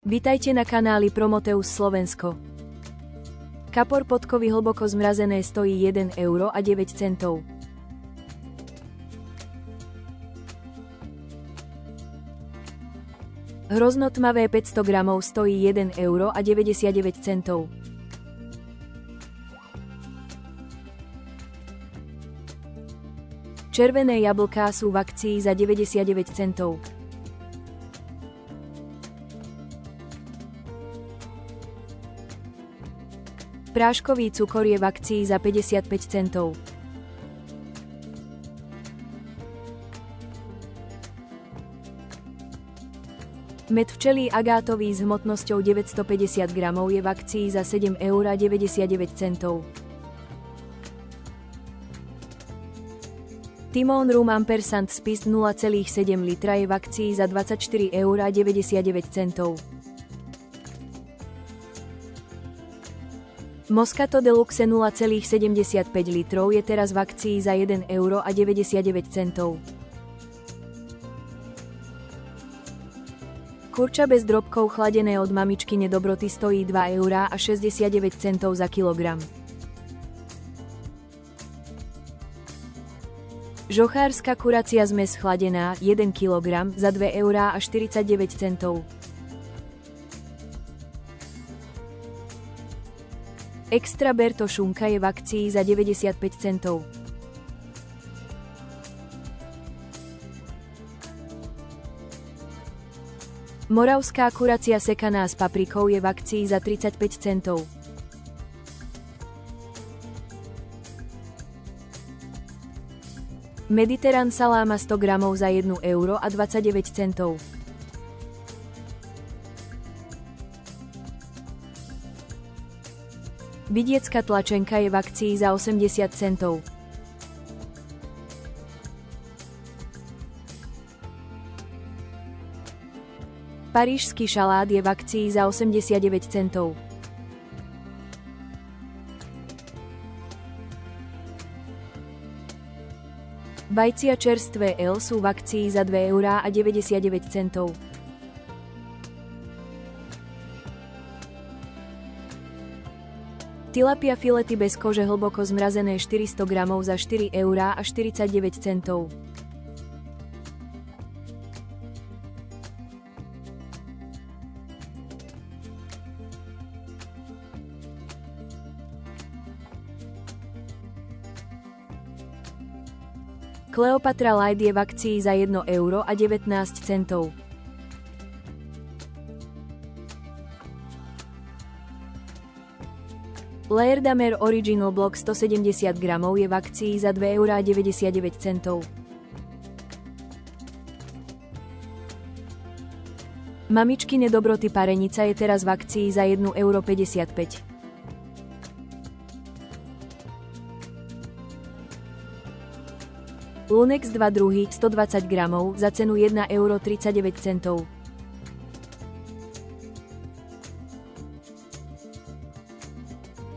Vitajte na kanáli Promoteus Slovensko. Kapor podkovy hlboko zmrazené stojí 1,09 €. Hrozno tmavé 500 gramov stojí 1,99 €. Červené jablká sú v akcii za 99 centov. Práškový cukor je v akcii za 55 centov. Med včelí agátový s hmotnosťou 950 gramov je v akcii za 7,99 €. Timón Rum Ampersand Spis 0,7 litra je v akcii za 24,99 €. Moscato Deluxe 0,75 litrov je teraz v akcii za 1,99 €. Kurča bez drobkov chladené od mamičky Nedobroty stojí 2,69 € za kilogram. Žochárska kuracia zmes chladená 1 kg za 2,49 €. Extra Berto šunka je v akcii za 95 centov. Moravská kuracia sekaná s paprikou je v akcii za 35 centov. Mediterán saláma 100 gramov za 1,29 €. Vidiecka tlačenka je v akcii za 80 centov. Parížský šalát je v akcii za 89 centov. Vajcia čerstvé L sú v akcii za 2,99 €. Tilapia filety bez kože hlboko zmrazené 400 gramov za 4,49 €. Kleopatra Light je v akcii za 1,19 €. Laerdamer Original Block 170 gramov je v akcii za 2,99 €. Mamičky Nedobroty parenica je teraz v akcii za 1,55 €. Lunex 2 druhy 120 gramov za cenu 1,39 €.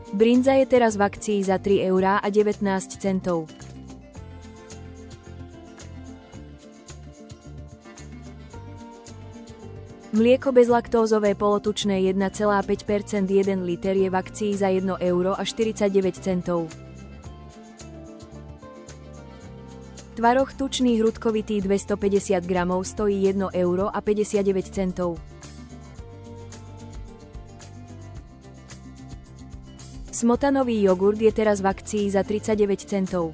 Brinza je teraz v akcii za 3,19 €. Mlieko bezlaktózové polotučné 1,5% 1 liter je v akcii za 1,49 €. Tvaroh tučný hrudkovitý 250 gramov stojí 1,59 €. Smotanový jogurt je teraz v akcii za 39 centov.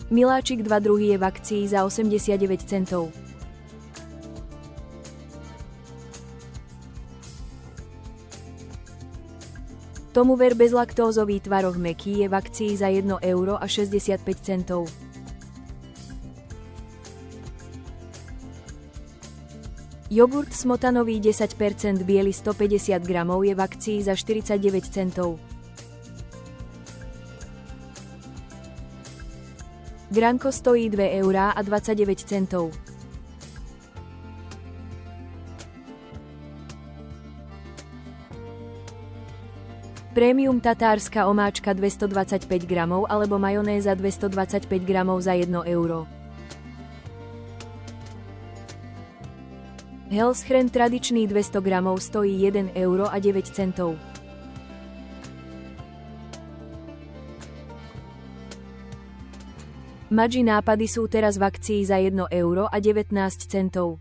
Miláčik 2 druhy je v akcii za 89 centov. Tomuver bezlaktózový tvaroh mäkký je v akcii za 1,65 €. Jogurt smotanový 10% biely 150 gramov je v akcii za 49 centov. Granko stojí 2,29 €. Prémium tatárska omáčka 225 gramov alebo majonéza 225 gramov za 1 euro. Healthchren tradičný 200 gramov stojí 1,09 €. Maggi nápady sú teraz v akcii za 1,19 €.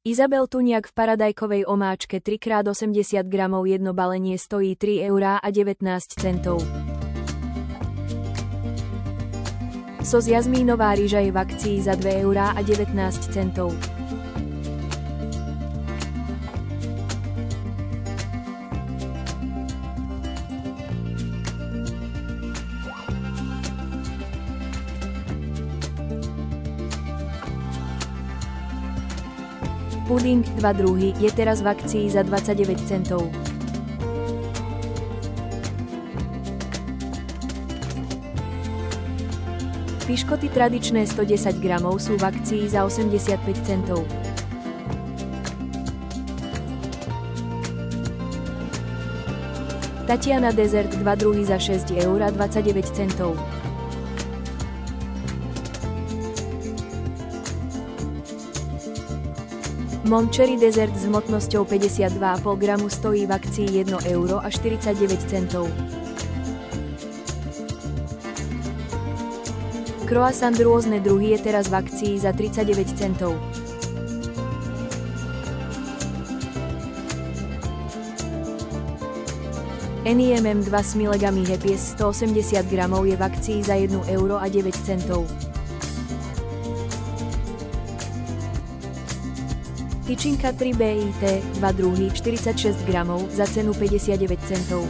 Izabel tuniak v paradajkovej omáčke 3x80 gramov jedno balenie stojí 3,19 €. Sos jazmínová ryža je v akcii za 2,19 €. Puding, 2 druhy, je teraz v akcii za 29 centov. Piškoty tradičné 110 gramov sú v akcii za 85 centov. Tatiana dezert 2 druhy za 6,29 €. Moncherry dezert s hmotnosťou 52,5 gramu stojí v akcii 1,49 €. Croissant rôzne druhy je teraz v akcii za 39 centov. NIMM 2 s milegami Happies 180 gramov je v akcii za 1,09 €. Tyčinka 3 BIT, 2 druhy, 46 gramov, za cenu 59 centov.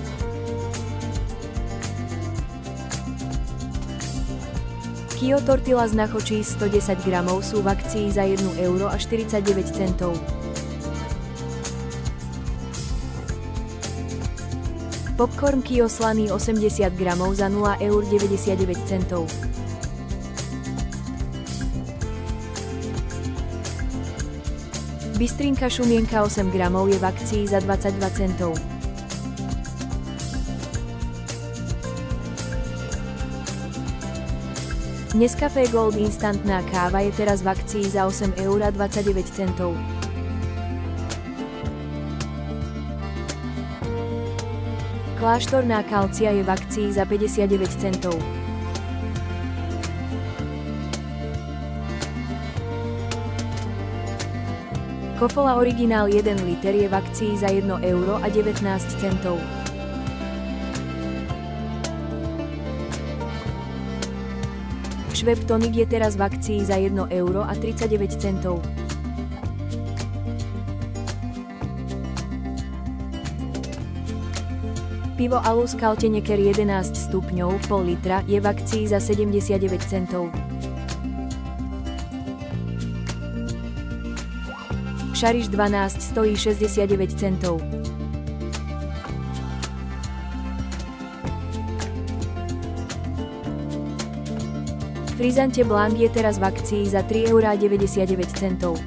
Kio tortilla z nacho cheese 110 gramov sú v akcii za 1,49 €. Popcorn Kio slaný 80 gramov za 0,99 €. Bystrinka šumienka 8 gramov je v akcii za 22 centov. Nescafé Gold instantná káva je teraz v akcii za 8,29 €. Kláštorná kalcia je v akcii za 59 centov. Kofola Originál 1 liter je v akcii za 1,19 €. Schweppes Tonic je teraz v akcii za 1,39 €. Pivo Alus Kaltenecker 11 stupňov, pol litra, je v akcii za 79 centov. Šariš 12 stojí 69 centov. Frizante Blanc je teraz v akcii za 3,99 €.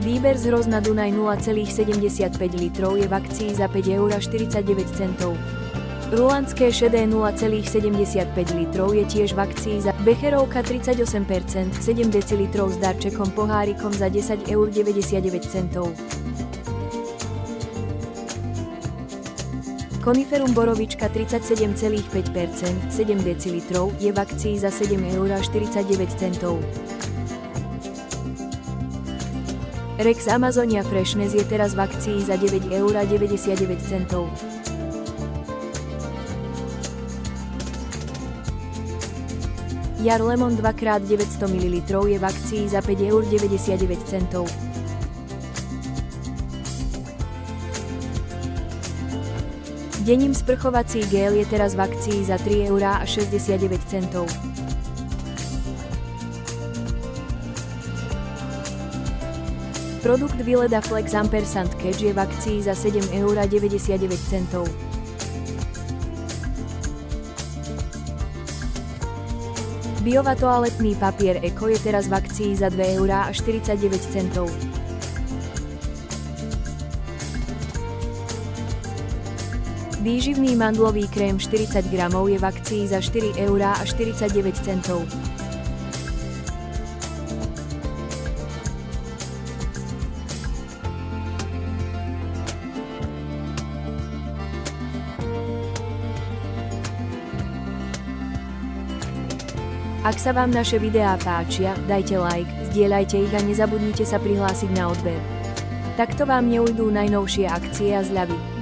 Výber z hroz na Dunaj 0,75 litrov je v akcii za 5,49 €. Rulandské šedé 0,75 litrov je tiež v akcii za Becherovka 38%, 7 decilitrov s darčekom pohárikom za 10,99 €. Coniferum borovička 37,5%, 7 decilitrov, je v akcii za 7,49 €. Rex Amazonia Freshness je teraz v akcii za 9,99 €. Jar Lemon 2x900 ml je v akcii za 5,99 €. Denim sprchovací gel je teraz v akcii za 3,69 €. Produkt Vileda Flex Ampersand Catch je v akcii za 7,99 €. Biova toaletný papier Eko je teraz v akcii za 2,49 €. Výživný mandlový krém 40 gramov je v akcii za 4 eurá a 49 centov. Ak sa vám naše videá páčia, dajte like, zdieľajte ich a nezabudnite sa prihlásiť na odber. Takto vám neujdú najnovšie akcie a zľavy.